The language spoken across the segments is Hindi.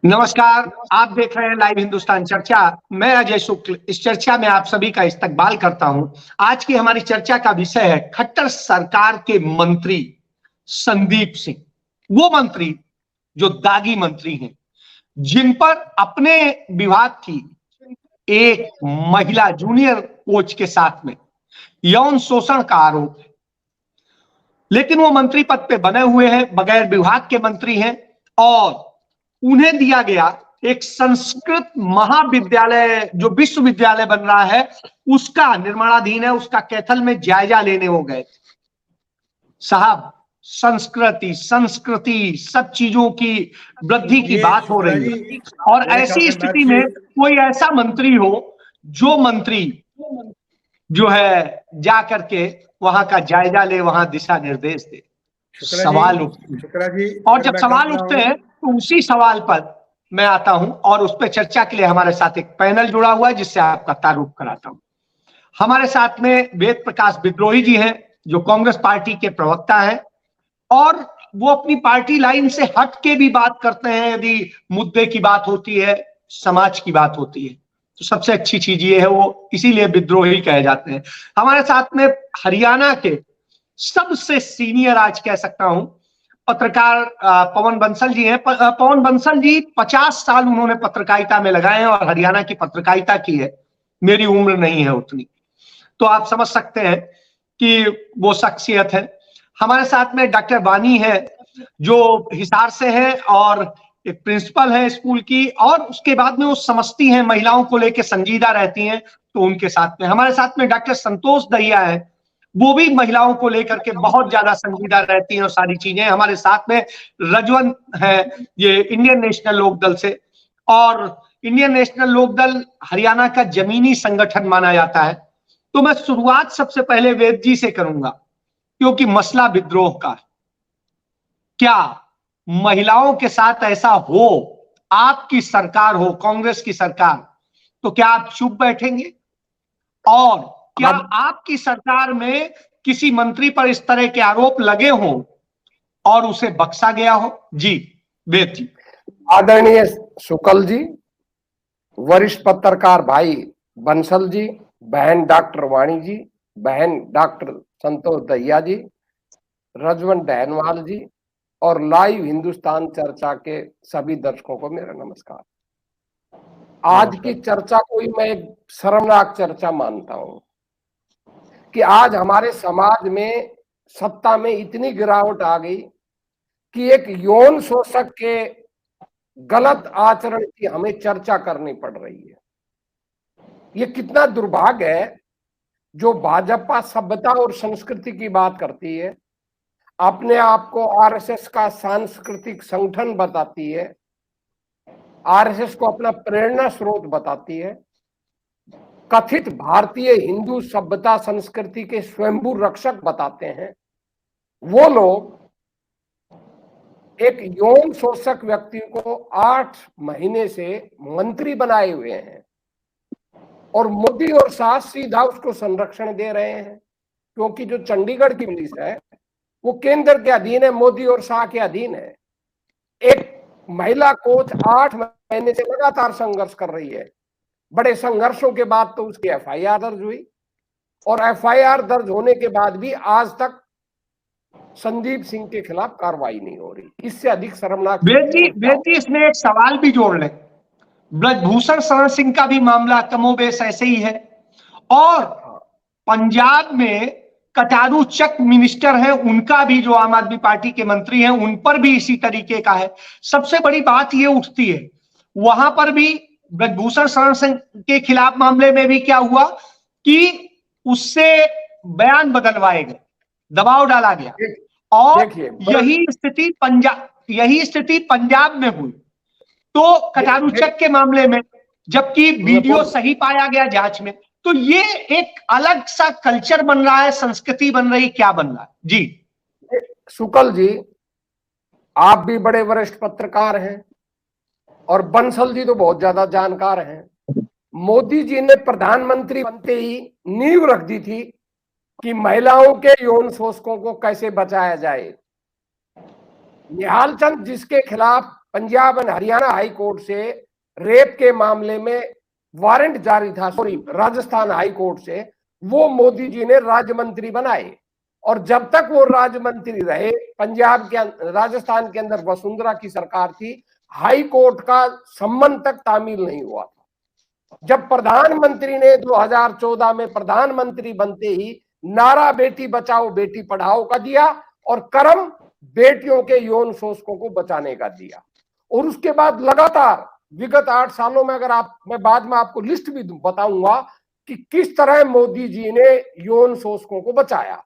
नमस्कार। आप देख रहे हैं लाइव हिंदुस्तान चर्चा। मैं अजय शुक्ल इस चर्चा में आप सभी का इस्तकबाल करता हूं। आज की हमारी चर्चा का विषय है खट्टर सरकार के मंत्री संदीप सिंह। वो मंत्री जो दागी मंत्री हैं, जिन पर अपने विभाग की एक महिला जूनियर कोच के साथ में यौन शोषण का आरोप है। लेकिन वो मंत्री पद पे बने हुए हैं, बगैर विभाग के मंत्री हैं, और उन्हें दिया गया एक संस्कृत महाविद्यालय जो विश्वविद्यालय बन रहा है, उसका निर्माणाधीन है, उसका कैथल में जायजा लेने वो गए। साहब, संस्कृति संस्कृति सब चीजों की वृद्धि की बात हो रही है, और ऐसी स्थिति में कोई ऐसा मंत्री हो जो मंत्री जो है जा करके वहां का जायजा ले, वहां दिशा निर्देश दे। सवाल उठते हैं, और जब सवाल उठते हैं तो उसी सवाल पर मैं आता हूं और उस पर चर्चा के लिए हमारे साथ एक पैनल जुड़ा हुआ है, जिससे आपका तारुफ कराता हूं। हमारे साथ में वेद प्रकाश विद्रोही जी हैं, जो कांग्रेस पार्टी के प्रवक्ता हैं, और वो अपनी पार्टी लाइन से हट के भी बात करते हैं। यदि मुद्दे की बात होती है, समाज की बात होती है, तो सबसे अच्छी चीज ये है, वो इसीलिए विद्रोही कहे जाते हैं। हमारे साथ में हरियाणा के सबसे सीनियर, आज कह सकता हूं, पत्रकार पवन बंसल जी हैं। पवन बंसल जी 50 साल उन्होंने पत्रकारिता में लगाए हैं, और हरियाणा की पत्रकारिता की है। मेरी उम्र नहीं है उतनी, तो आप समझ सकते हैं कि वो शख्सियत है। हमारे साथ में डॉक्टर वानी है, जो हिसार से है और एक प्रिंसिपल है स्कूल की, और उसके बाद में वो समझती हैं, महिलाओं को लेकर संजीदा रहती हैं, तो उनके साथ में हमारे साथ में डॉक्टर संतोष दहिया है, वो भी महिलाओं को लेकर के बहुत ज्यादा संजीदा रहती हैं और सारी चीजें। हमारे साथ में रजवंत है, ये इंडियन नेशनल लोकदल से, और इंडियन नेशनल लोकदल हरियाणा का जमीनी संगठन माना जाता है। तो मैं शुरुआत सबसे पहले वेद जी से करूंगा, क्योंकि मसला विद्रोह का है। क्या महिलाओं के साथ ऐसा हो, आपकी सरकार हो, कांग्रेस की सरकार, तो क्या आप चुप बैठेंगे? और क्या आपकी सरकार में किसी मंत्री पर इस तरह के आरोप लगे हों और उसे बख्शा गया हो? जी वेद जी। आदरणीय शुक्ल जी, वरिष्ठ पत्रकार भाई बंसल जी, बहन डॉक्टर वाणी जी, बहन डॉक्टर संतोष दहिया जी, रजवंत डहनवाल जी, और लाइव हिंदुस्तान चर्चा के सभी दर्शकों को मेरा नमस्कार। आज की चर्चा को ही मैं एक शर्मनाक चर्चा मानता हूं कि आज हमारे समाज में सत्ता में इतनी गिरावट आ गई कि एक यौन शोषक के गलत आचरण की हमें चर्चा करनी पड़ रही है। ये कितना दुर्भाग्य है। जो भाजपा सभ्यता और संस्कृति की बात करती है, अपने आप को आरएसएस का सांस्कृतिक संगठन बताती है, आरएसएस को अपना प्रेरणा स्रोत बताती है, कथित भारतीय हिंदू सभ्यता संस्कृति के स्वयंभू रक्षक बताते हैं, वो लोग एक यौन शोषक व्यक्ति को 8 महीने से मंत्री बनाए हुए हैं, और मोदी और शाह सीधा उसको संरक्षण दे रहे हैं, क्योंकि जो चंडीगढ़ की पुलिस है वो केंद्र के अधीन है, मोदी और शाह के अधीन है। एक महिला कोच 8 महीने से लगातार संघर्ष कर रही है। बड़े संघर्षों के बाद तो उसकी एफआईआर दर्ज हुई, और एफआईआर दर्ज होने के बाद भी आज तक संदीप सिंह के खिलाफ कार्रवाई नहीं हो रही। इससे अधिक शर्मनाक वेद जी इसमें एक सवाल भी जोड़ लें। ब्रजभूषण शरण सिंह का भी मामला कमोबेश ऐसे ही है, और पंजाब में कटारू चक मिनिस्टर है, उनका भी, जो आम आदमी पार्टी के मंत्री हैं, उन पर भी इसी तरीके का है। सबसे बड़ी बात ये उठती है, वहां पर भी ब्रजभूषण शरण सिंह के खिलाफ मामले में भी क्या हुआ कि उससे बयान बदलवाए गए, दबाव डाला गया, और यही स्थिति पंजाब में हुई। तो कटारू चक के मामले में जबकि वीडियो सही पाया गया जांच में, तो ये एक अलग सा कल्चर बन रहा है, संस्कृति बन रही, क्या बन रहा है? जी शुक्ल जी, आप भी बड़े वरिष्ठ पत्रकार हैं, और बंसल जी तो बहुत ज्यादा जानकार हैं। मोदी जी ने प्रधानमंत्री बनते ही नींव रख दी थी कि महिलाओं के यौन शोषकों को कैसे बचाया जाए। निहाल चंद, जिसके खिलाफ Punjab and Haryana high court से रेप के मामले में वारंट जारी था, सॉरी राजस्थान हाई कोर्ट से, वो मोदी जी ने राज्य मंत्री बनाए। और जब तक वो राज्य मंत्री रहे, पंजाब के राजस्थान के अंदर वसुंधरा की सरकार थी, हाई कोर्ट का संबंध तक तामील नहीं हुआ था। जब प्रधानमंत्री ने 2014 में प्रधानमंत्री बनते ही नारा बेटी बचाओ बेटी पढ़ाओ का दिया और कर्म बेटियों के यौन शोषकों को बचाने का दिया। और उसके बाद लगातार विगत 8 सालों में, अगर मैं बाद में आपको लिस्ट भी बताऊंगा कि किस तरह मोदी जी ने यौन शोषकों को बचाया,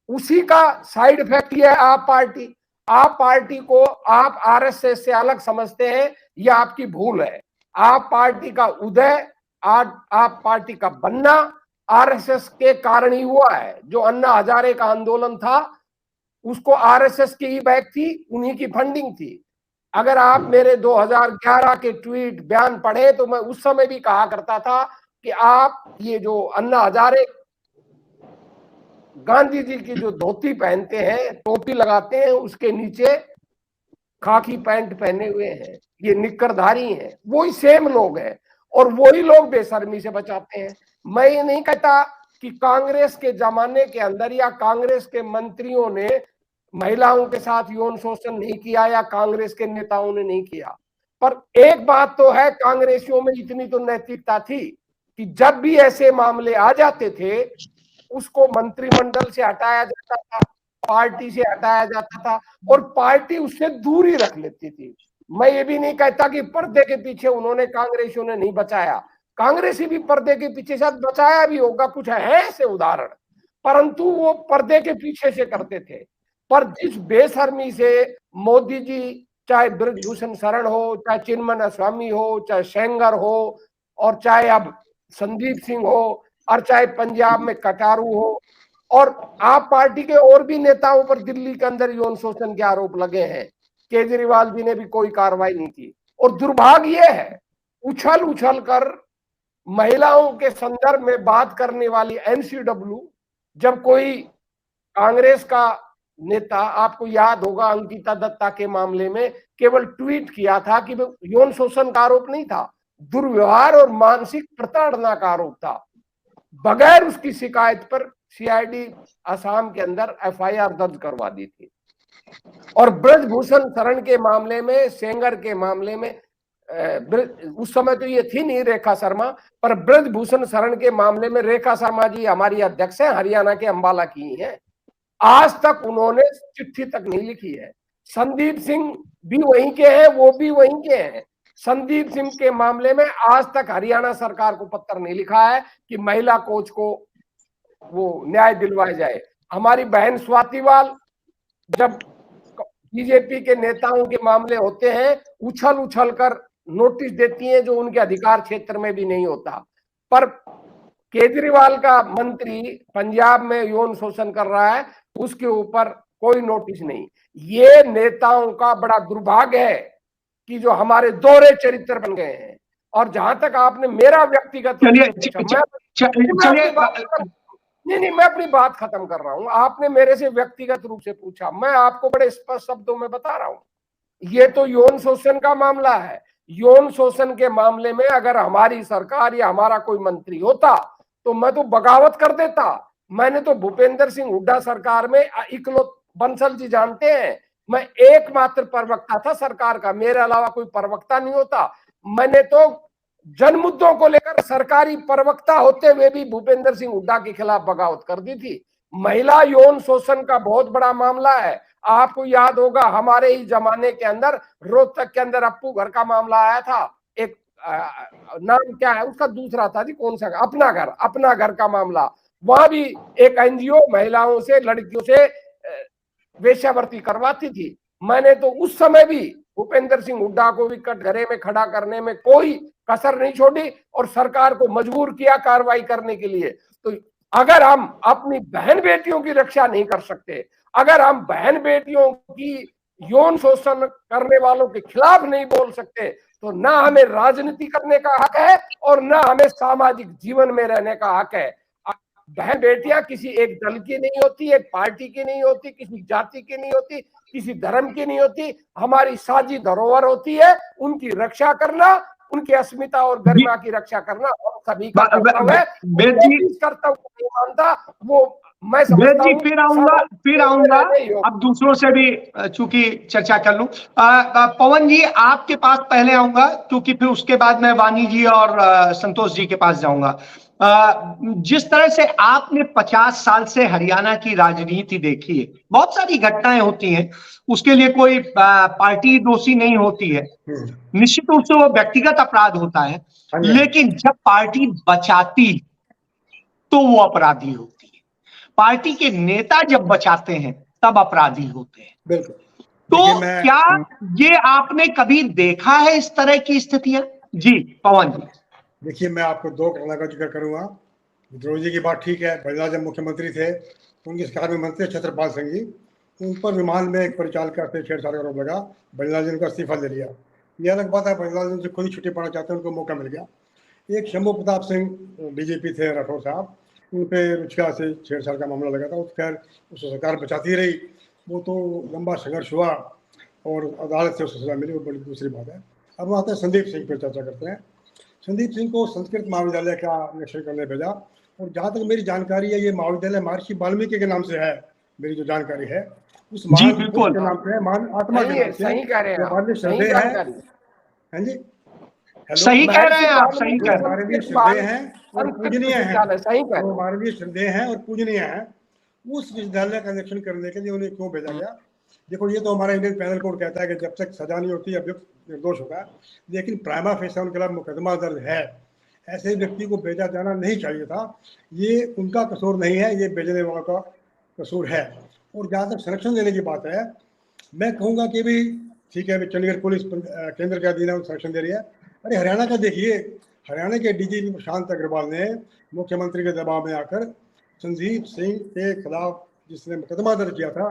उसी का साइड इफेक्ट ये है आप पार्टी को आप आरएसएस से अलग समझते हैं, यह आपकी भूल है। आप पार्टी का उदय, आप पार्टी का बनना आरएसएस के कारण ही हुआ है। जो अन्ना हजारे का आंदोलन था, उसको आरएसएस की ही बैक थी, उन्हीं की फंडिंग थी। अगर आप मेरे 2011 के ट्वीट बयान पढ़े तो मैं उस समय भी कहा करता था कि आप ये जो अन्ना हजारे गांधी जी की जो धोती पहनते हैं, टोपी लगाते हैं, उसके नीचे खाकी पैंट पहने हुए हैं, ये निक्करधारी हैं, वही सेम लोग हैं और वही लोग बेशर्मी से बचाते हैं। मैं ये नहीं कहता कि कांग्रेस के जमाने के अंदर या कांग्रेस के मंत्रियों ने महिलाओं के साथ यौन शोषण नहीं किया या कांग्रेस के नेताओं ने नहीं किया, पर एक बात तो है, कांग्रेसियों में इतनी तो नैतिकता थी कि जब भी ऐसे मामले आ जाते थे, उसको मंत्रिमंडल से हटाया जाता था, पार्टी से हटाया जाता था और पार्टी उससे दूरी रख लेती थी। मैं ये भी नहीं कहता कि पर्दे के पीछे उन्होंने, कांग्रेसियों ने नहीं बचाया, कांग्रेसी भी पर्दे के पीछे शायद बचाया भी होगा, कुछ है ऐसे उदाहरण, परंतु वो पर्दे के पीछे से करते थे। पर जिस बेशर्मी से मोदी जी, चाहे ब्रजभूषण शरण हो, चाहे चिन्मय स्वामी हो, चाहे सेंगर हो, और चाहे अब संदीप सिंह हो, और चाहे पंजाब में कटारू हो, और आप पार्टी के और भी नेताओं पर दिल्ली के अंदर यौन शोषण के आरोप लगे हैं, केजरीवाल जी ने भी कोई कार्रवाई नहीं की। और दुर्भाग्य यह है, उछल उछल कर महिलाओं के संदर्भ में बात करने वाली एनसीडब्ल्यू, जब कोई कांग्रेस का नेता, आपको याद होगा अंकिता दत्ता के मामले में केवल ट्वीट किया था कि यौन शोषण का आरोप नहीं था, दुर्व्यवहार और मानसिक प्रताड़ना का आरोप था, बगैर उसकी शिकायत पर सीआईडी असम के अंदर एफआईआर दर्ज करवा दी थी। और ब्रजभूषण शरण के मामले में, सेंगर के मामले में, उस समय तो ये थी नहीं रेखा शर्मा, पर ब्रजभूषण शरण के मामले में रेखा शर्मा जी हमारी अध्यक्ष है, हरियाणा के अंबाला की हैं, आज तक उन्होंने चिट्ठी तक नहीं लिखी है। संदीप सिंह भी वहीं के हैं, वो भी वहीं के हैं। संदीप सिंह के मामले में आज तक हरियाणा सरकार को पत्र नहीं लिखा है कि महिला कोच को वो न्याय दिलवाया जाए। हमारी बहन स्वातिवाल, जब बीजेपी के नेताओं के मामले होते हैं, उछल उछल कर नोटिस देती हैं जो उनके अधिकार क्षेत्र में भी नहीं होता। पर केजरीवाल का मंत्री पंजाब में यौन शोषण कर रहा है, उसके ऊपर कोई नोटिस नहीं। ये नेताओं का बड़ा दुर्भाग्य है कि जो हमारे दोहरे चरित्र बन गए हैं। और जहां तक आपने मेरा व्यक्तिगत, नहीं, मैं अपनी बात खत्म कर रहा हूं। आपने मेरे से व्यक्तिगत रूप से पूछा, मैं आपको बड़े स्पष्ट शब्दों में बता रहा हूं, ये तो यौन शोषण का मामला है। यौन शोषण के मामले में अगर हमारी सरकार या हमारा कोई मंत्री होता तो मैं तो बगावत कर देता। मैंने तो भूपेंद्र सिंह हुड्डा सरकार में बंसल जी जानते हैं, मैं एकमात्र प्रवक्ता था सरकार का, मेरे अलावा कोई प्रवक्ता नहीं होता। मैंने तो जन मुद्दों को लेकर सरकारी प्रवक्ता होते हुए भी भूपेंद्र सिंह हुड्डा के खिलाफ बगावत कर दी थी। महिला यौन शोषण का बहुत बड़ा मामला है। आपको याद होगा हमारे ही जमाने के अंदर रोहतक के अंदर अप्पू घर का मामला आया था, एक नाम क्या है उसका, दूसरा था जी, कौन सा, अपना घर का मामला। वहां भी एक एनजीओ महिलाओं से, लड़कियों से वेश्यावृत्ति करवाती थी। मैंने तो उस समय भी भूपेंद्र सिंह हुड्डा को भी कटघरे में खड़ा करने में कोई कसर नहीं छोड़ी और सरकार को मजबूर किया कार्रवाई करने के लिए। तो अगर हम अपनी बहन बेटियों की रक्षा नहीं कर सकते, अगर हम बहन बेटियों की यौन शोषण करने वालों के खिलाफ नहीं बोल सकते, तो ना हमें राजनीति करने का हक है और ना हमें सामाजिक जीवन में रहने का हक है। बहन बेटियां किसी एक दल की नहीं होती, एक पार्टी की नहीं होती, किसी जाति की नहीं होती, किसी धर्म की नहीं होती, हमारी साझी धरोहर होती है। उनकी रक्षा करना, उनकी अस्मिता और गरिमा की रक्षा करना हम सभी का कर्तव्य है। वेद जो जी, चीज कर्तव्य नहीं मानता वो मैं वेद समझता जी हूँ फिर आऊंगा रहने योग्य। अब दूसरों से भी चूंकि चर्चा कर लूं। पवन जी आपके पास पहले आऊंगा, क्योंकि फिर उसके बाद मैं वानी जी और संतोष जी के पास जाऊंगा। जिस तरह से आपने 50 साल से हरियाणा की राजनीति देखी है, बहुत सारी घटनाएं होती हैं, उसके लिए कोई पार्टी दोषी नहीं होती है, निश्चित रूप से वो व्यक्तिगत अपराध होता है, लेकिन जब पार्टी बचाती है तो वो अपराधी होती है। पार्टी के नेता जब बचाते हैं तब अपराधी होते हैं। बिल्कुल। तो क्या ये आपने कभी देखा है इस तरह की स्थितियां? जी पवन जी। देखिए, मैं आपको दो घटना का जिक्र करूंगा। विद्रोह जी की बात ठीक है, बलिलाल जब मुख्यमंत्री थे उनकी सरकार में मंत्री छत्रपाल सिंह जी, उन पर विमान में एक परिचालिका से छेड़छाड़ का आरोप लगा। बलिलाल जी ने उनका इस्तीफा दे दिया। ये अलग बात है, बलिलाल जी खुद ही छुट्टी पाना चाहते हैं, उनको मौका मिल गया। एक शंभू प्रताप सिंह डीजीपी थे राठौर साहब, उन पर रुचिका से छेड़छाड़ का मामला लगा था। खैर उसको सरकार बचाती रही, वो तो लंबा संघर्ष हुआ और अदालत से उसको सजा मिली, वो बड़ी दूसरी बात है। अब आते हैं संदीप सिंह पर चर्चा करते हैं। संदीप सिंह को संस्कृत महाविद्यालय का निरीक्षण करने भेजा, और जहाँ तक मेरी जानकारी है ये महाविद्यालय महर्षि वाल्मीकि के नाम से है, मेरी जो जानकारी है उस महान पुरुष के नाम पे है, महान आत्मा के नाम से। सही कह रहे हैं आप, हमारे सही श्रद्धेय है। जानकारी। हैं जी, सही कह रहे हैं आप, सही कह रहे हैं। हमारे लिए श्रद्धेय हैं और पूजनीय हैं, सही कह रहे हैं। हमारे लिए श्रद्धेय हैं और पूजनीय हैं। उस विद्यालय का निरीक्षण करने के लिए उन्हें क्यों भेजा गया? देखो, ये तो हमारा इंडियन पैनल कोड कहता है कि जब तक सजा नहीं होती अभियुक्त निर्दोष होगा, लेकिन प्राइमा फेसा उनके खिलाफ मुकदमा दर्ज है, ऐसे व्यक्ति को भेजा जाना नहीं चाहिए था। ये उनका कसूर नहीं है, ये भेजने वालों का कसूर है। और जहाँ तक संरक्षण देने की बात है, मैं कहूँगा कि भी ठीक है, चंडीगढ़ पुलिस केंद्र के अधीन संरक्षण दे रही है। अरे हरियाणा का देखिए, हरियाणा के डीजीपी प्रशांत अग्रवाल ने मुख्यमंत्री के दबाव में आकर संदीप सिंह के खिलाफ जिसने मुकदमा दर्ज किया था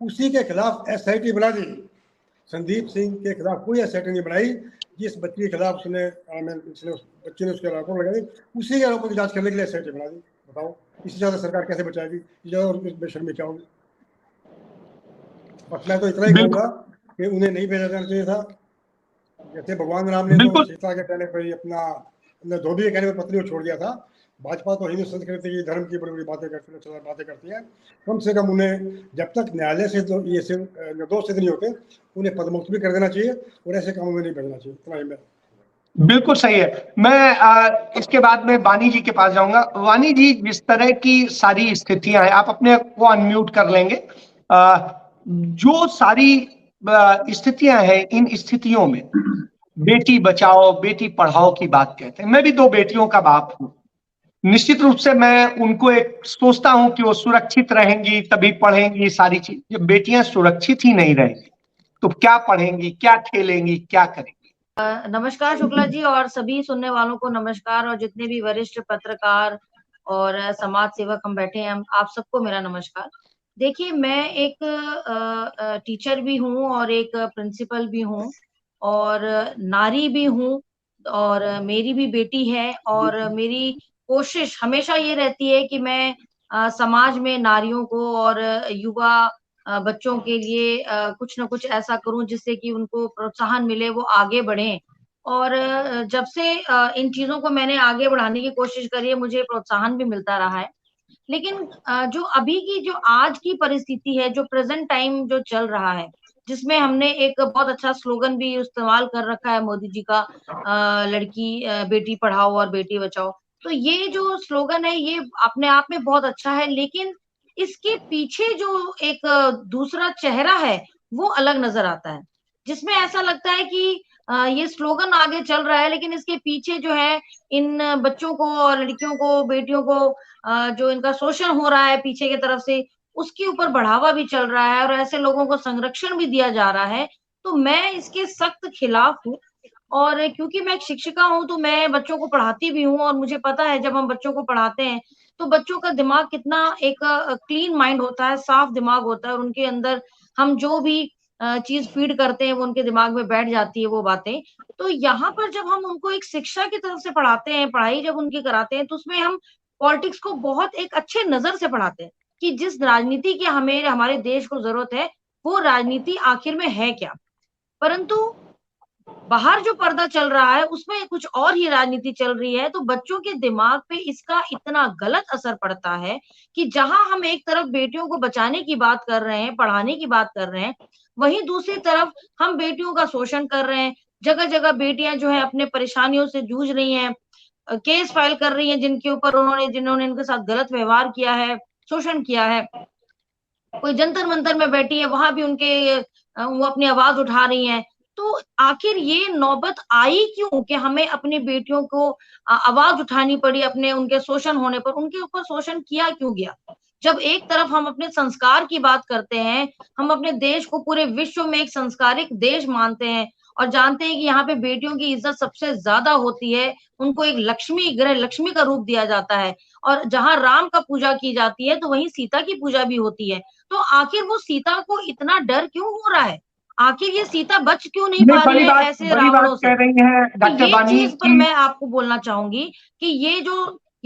उसी के खिलाफ एसआईटी बना दी। संदीप सिंह के खिलाफ कोई एसआईटी नहीं बनाई। जिस बच्ची के खिलाफ उसने बच्ची ने उसके आरोप लगाए, उसी के आरोपों की जांच करने के लिए एसआईटी बना दी। बताओ, इससे ज्यादा सरकार कैसे बचाएगी? और बेशर्मी क्या होगी? बस मैं तो इतना ही कहूंगा कि उन्हें नहीं भेजा जाना चाहिए था। जैसे भगवान राम ने तो सीता के कहने पर अपना धोबी के कहने पर पत्नी को छोड़ दिया था। भाजपा तो हिंदू संस्कृति की, धर्म की बड़ी बड़ी बातें करती है। कम से कम उन्हें जब तक न्यायालय से ये निर्दोष सिद्ध नहीं होते उन्हें पदमुक्त भी कर देना चाहिए और ऐसे कामों में नहीं भेजना चाहिए। इतना ही मैं। बिल्कुल सही है। मैं इसके बाद में वानी जी के पास जाऊंगा। वानी जी, जिस तरह की सारी स्थितियां हैं, आप अपने को अनम्यूट कर लेंगे। जो सारी स्थितियां हैं, इन स्थितियों में बेटी बचाओ बेटी पढ़ाओ की बात कहते हैं। मैं भी 2 बेटियों का बाप हूं। निश्चित रूप से मैं उनको एक सोचता हूं कि वो सुरक्षित रहेंगी तभी पढ़ेंगी सारी चीज। जब बेटियां सुरक्षित ही नहीं रहेंगी तो क्या पढ़ेंगी, क्या खेलेंगी, क्या करेंगी? नमस्कार शुक्ला जी और सभी सुनने वालों को नमस्कार, और जितने भी वरिष्ठ पत्रकार और समाज सेवक हम बैठे हैं, आप सबको मेरा नमस्कार। देखिए, मैं एक टीचर भी हूँ और एक प्रिंसिपल भी हूँ और नारी भी हूँ, और मेरी भी बेटी है, और मेरी कोशिश हमेशा ये रहती है कि मैं समाज में नारियों को और युवा बच्चों के लिए कुछ न कुछ ऐसा करूं जिससे कि उनको प्रोत्साहन मिले, वो आगे बढ़ें। और जब से इन चीजों को मैंने आगे बढ़ाने की कोशिश करी है, मुझे प्रोत्साहन भी मिलता रहा है। लेकिन जो अभी की जो आज की परिस्थिति है, जो प्रेजेंट टाइम जो चल रहा है, जिसमें हमने एक बहुत अच्छा स्लोगन भी इस्तेमाल कर रखा है मोदी जी का, लड़की बेटी पढ़ाओ और बेटी बचाओ। तो ये जो स्लोगन है ये अपने आप में बहुत अच्छा है, लेकिन इसके पीछे जो एक दूसरा चेहरा है वो अलग नजर आता है, जिसमें ऐसा लगता है कि ये स्लोगन आगे चल रहा है, लेकिन इसके पीछे जो है इन बच्चों को और लड़कियों को, बेटियों को जो इनका शोषण हो रहा है पीछे की तरफ से, उसके ऊपर बढ़ावा भी चल रहा है और ऐसे लोगों को संरक्षण भी दिया जा रहा है। तो मैं इसके सख्त खिलाफ हूँ। और क्योंकि मैं एक शिक्षिका हूँ तो मैं बच्चों को पढ़ाती भी हूँ, और मुझे पता है जब हम बच्चों को पढ़ाते हैं तो बच्चों का दिमाग कितना एक क्लीन माइंड होता है, साफ दिमाग होता है, और उनके अंदर हम जो भी चीज फीड करते हैं वो उनके दिमाग में बैठ जाती है वो बातें। तो यहाँ पर जब हम उनको एक शिक्षा की तरफ से पढ़ाते हैं, पढ़ाई जब उनकी कराते हैं, तो उसमें हम पॉलिटिक्स को बहुत एक अच्छे नजर से पढ़ाते हैं कि जिस राजनीति की हमें हमारे देश को जरूरत है वो राजनीति आखिर में है क्या। परंतु बाहर जो पर्दा चल रहा है उसमें कुछ और ही राजनीति चल रही है, तो बच्चों के दिमाग पे इसका इतना गलत असर पड़ता है कि जहां हम एक तरफ बेटियों को बचाने की बात कर रहे हैं, पढ़ाने की बात कर रहे हैं, वहीं दूसरी तरफ हम बेटियों का शोषण कर रहे हैं। जगह जगह बेटियां जो है अपने परेशानियों से जूझ रही हैं, केस फाइल कर रही हैं जिनके ऊपर जिन्होंने इनके साथ गलत व्यवहार किया है, शोषण किया है। कोई जंतर मंतर में बैठी है, वहां भी वो अपनी आवाज उठा रही हैं। तो आखिर ये नौबत आई क्यों कि हमें अपनी बेटियों को आवाज उठानी पड़ी, अपने उनके शोषण होने पर उनके ऊपर शोषण किया क्यों गया। जब एक तरफ हम अपने संस्कार की बात करते हैं, हम अपने देश को पूरे विश्व में एक संस्कारिक देश मानते हैं और जानते हैं कि यहाँ पे बेटियों की इज्जत सबसे ज्यादा होती है, उनको एक लक्ष्मी, ग्रह लक्ष्मी का रूप दिया जाता है, और जहां राम का पूजा की जाती है तो वहीं सीता की पूजा भी होती है। तो आखिर वो सीता को इतना डर क्यों हो रहा है, आखिर ये सीता बच क्यों नहीं पा रही है ऐसे रावणों से। कह रही हैं तो डॉक्टर ये वानी चीज पर मैं आपको बोलना चाहूंगी कि ये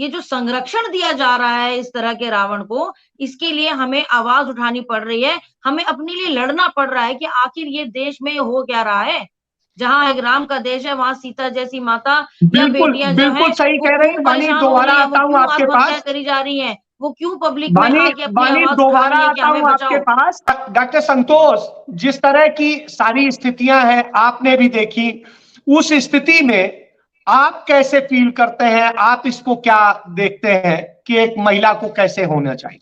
जो संरक्षण दिया जा रहा है इस तरह के रावण को, इसके लिए हमें आवाज उठानी पड़ रही है, हमें अपने लिए लड़ना पड़ रहा है कि आखिर ये देश में हो क्या रहा है। जहां एक राम का देश है वहां सीता जैसी माता या बिल्कुल बेटियां जो बिल्कुल हैं सही वो कह रहे क्यों हैं वानी। परेशान हो दोबारा रही है, वो आता हूं क्यों आपके आत्महत्या पास। करी जा रही है, वो क्यों पब्लिक में वानी आके अपनी वानी आवाज उठा दोबारा रही है कि आता हमें हूं आपके बचाओ। पास। डॉक्टर संतोष, जिस तरह की सारी स्थितियां हैं आपने भी देखी, उस स्थिति में आप कैसे फील करते हैं, आप इसको क्या देखते हैं कि एक महिला को कैसे होना चाहिए।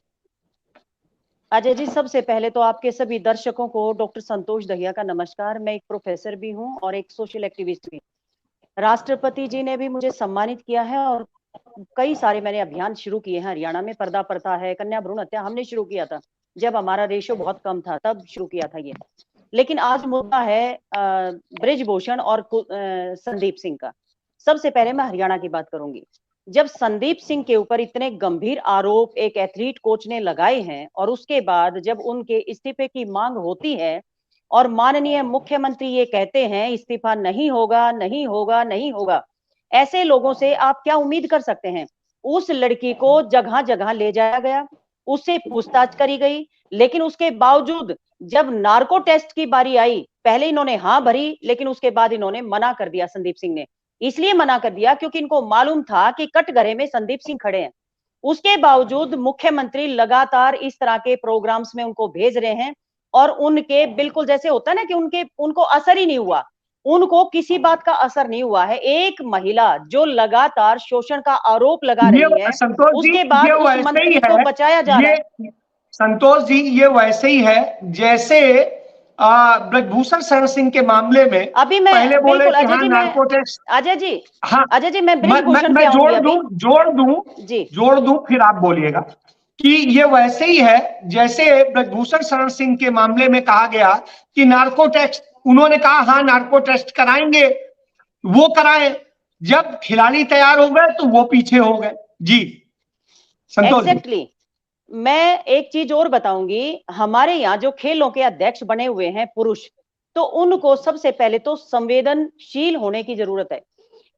अजय जी, सबसे पहले तो आपके सभी दर्शकों को डॉक्टर संतोष दहिया का नमस्कार। मैं एक प्रोफेसर भी हूं और एक सोशल एक्टिविस्ट भी। राष्ट्रपति जी ने भी मुझे सम्मानित किया है और कई सारे मैंने अभियान शुरू किए हैं। हरियाणा में पर्दा प्रथा है, कन्या भ्रूण हत्या हमने शुरू किया था जब हमारा रेशो बहुत कम था, तब शुरू किया था ये। लेकिन आज मुद्दा है ब्रिजभूषण और संदीप सिंह का। सबसे पहले मैं हरियाणा की बात करूंगी। जब संदीप सिंह के ऊपर इतने गंभीर आरोप एक एथलीट कोच ने लगाए हैं और उसके बाद जब उनके इस्तीफे की मांग होती है और माननीय मुख्यमंत्री ये कहते हैं इस्तीफा नहीं होगा, नहीं होगा, नहीं होगा, ऐसे लोगों से आप क्या उम्मीद कर सकते हैं। उस लड़की को जगह जगह ले जाया गया, उससे पूछताछ करी गई, लेकिन उसके बावजूद जब नार्को टेस्ट की बारी आई, पहले इन्होंने हाँ भरी, लेकिन उसके बाद इन्होंने मना कर दिया। संदीप सिंह ने इसलिए मना कर दिया क्योंकि इनको मालूम था कि कटघरे में संदीप सिंह खड़े हैं। उसके बावजूद मुख्यमंत्री लगातार इस तरह के प्रोग्राम्स में उनको भेज रहे हैं और उनके बिल्कुल जैसे होता है ना कि उनको असर ही नहीं हुआ, उनको किसी बात का असर नहीं हुआ है। एक महिला जो लगातार शोषण का आरोप लगा रही है, उसके बाद उस मंत्री को बचाया जा रहा है। संतोष जी, ये वैसे ही है जैसे ब्रजभूषण शरण सिंह के मामले में अभी मैं पहले बोले कि अजय जी, नार्को टेस्ट। अजय जी, हाँ अजय जी, मैं ब्रजभूषण पे जोड़ दूं फिर आप बोलिएगा कि ये वैसे ही है जैसे ब्रजभूषण शरण सिंह के मामले में कहा गया कि नार्को टेस्ट, उन्होंने कहा हाँ नार्को टेस्ट कराएंगे, वो कराए, जब खिलाड़ी तैयार हो गए तो वो पीछे हो गए। जी संतोष। एग्जैक्टली। मैं एक चीज और बताऊंगी, हमारे यहाँ जो खेलों के अध्यक्ष बने हुए हैं पुरुष, तो उनको सबसे पहले तो संवेदनशील होने की जरूरत है।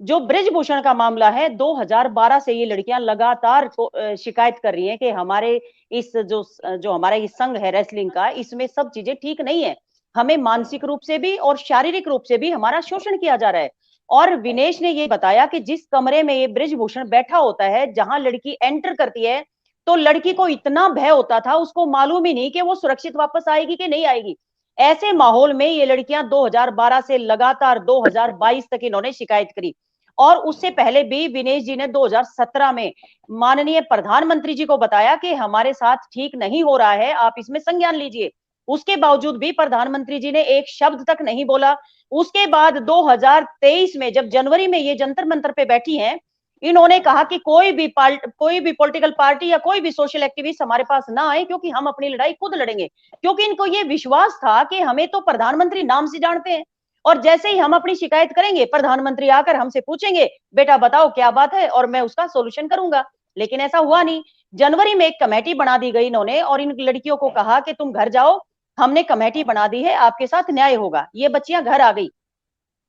जो ब्रिजभूषण का मामला है, 2012 से ये लड़कियां लगातार शिकायत कर रही हैं कि हमारे इस जो हमारा ये संघ है रेसलिंग का, इसमें सब चीजें ठीक नहीं है, हमें मानसिक रूप से भी और शारीरिक रूप से भी हमारा शोषण किया जा रहा है। और विनेश ने ये बताया कि जिस कमरे में ये ब्रिजभूषण बैठा होता है, जहां लड़की एंटर करती है, तो लड़की को इतना भय होता था, उसको मालूम ही नहीं कि वो सुरक्षित वापस आएगी कि नहीं आएगी। ऐसे माहौल में ये लड़कियां 2012 से लगातार 2022 तक इन्होंने शिकायत करी। और उससे पहले भी विनेश जी ने 2017 में माननीय प्रधानमंत्री जी को बताया कि हमारे साथ ठीक नहीं हो रहा है, आप इसमें संज्ञान लीजिए। उसके बावजूद भी प्रधानमंत्री जी ने एक शब्द तक नहीं बोला। उसके बाद 2023 में जब जनवरी में ये जंतर मंतर पे बैठी हैं, इन्होंने कहा कि कोई भी पॉलिटिकल पार्टी या कोई भी सोशल एक्टिविस्ट हमारे पास ना आए, क्योंकि हम अपनी लड़ाई खुद लड़ेंगे। क्योंकि इनको ये विश्वास था कि हमें तो प्रधानमंत्री नाम से जानते हैं और जैसे ही हम अपनी शिकायत करेंगे, प्रधानमंत्री आकर हमसे पूछेंगे बेटा बताओ क्या बात है, और मैं उसका सोल्यूशन करूंगा। लेकिन ऐसा हुआ नहीं। जनवरी में एक कमेटी बना दी गई इन्होंने और इन लड़कियों को कहा कि तुम घर जाओ, हमने कमेटी बना दी है, आपके साथ न्याय होगा। ये बच्चियां घर आ गई।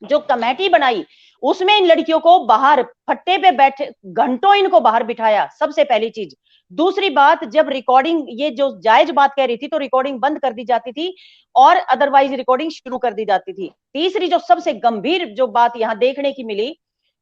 जो कमेटी बनाई उसमें इन लड़कियों को बाहर फट्टे पे बैठे घंटों इनको बाहर बिठाया, सबसे पहली चीज। दूसरी बात, जब रिकॉर्डिंग ये जो जायज बात कह रही थी तो रिकॉर्डिंग बंद कर दी जाती थी और अदरवाइज रिकॉर्डिंग शुरू कर दी जाती थी। तीसरी जो सबसे गंभीर जो बात यहाँ देखने की मिली,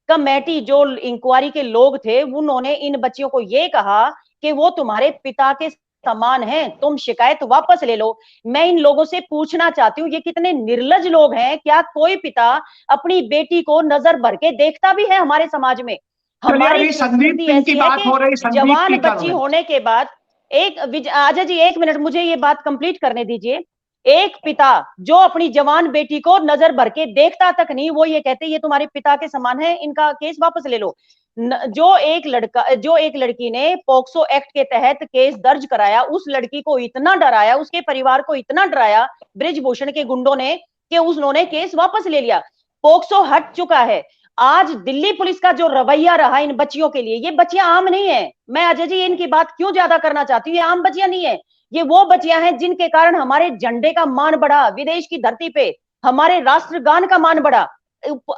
कमेटी जो इंक्वायरी के लोग थे उन्होंने इन बच्चियों को ये कहा कि वो तुम्हारे पिता के समान हैं, तुम शिकायत वापस ले लो। मैं इन लोगों से पूछना चाहती हूँ, ये कितने निर्लज लोग हैं। क्या कोई पिता अपनी बेटी को नजर भर के देखता भी है हमारे समाज में? हमारी संदीप संस्कृति की ऐसी है बात हो रही, कि जवान बच्ची होने के बाद अजय जी 1 मिनट मुझे ये बात कंप्लीट करने दीजिए। एक पिता जो अपनी जवान बेटी को नजर भर के देखता तक नहीं, वो ये कहते ये तुम्हारे पिता के समान है, इनका केस वापस ले लो। जो एक लड़की ने पॉक्सो एक्ट के तहत केस दर्ज कराया, उस लड़की को इतना डराया, उसके परिवार को इतना डराया बृजभूषण के गुंडों ने कि उन्होंने केस वापस ले लिया। पॉक्सो हट चुका है। आज दिल्ली पुलिस का जो रवैया रहा इन बच्चियों के लिए, ये बच्चियां आम नहीं है। मैं अजय जी इनकी बात क्यों ज्यादा करना चाहती हूँ, ये आम बच्चियां नहीं है, ये वो बच्चियां हैं जिनके कारण हमारे झंडे का मान बढ़ा, विदेश की धरती पे हमारे राष्ट्रगान का मान बढ़ा,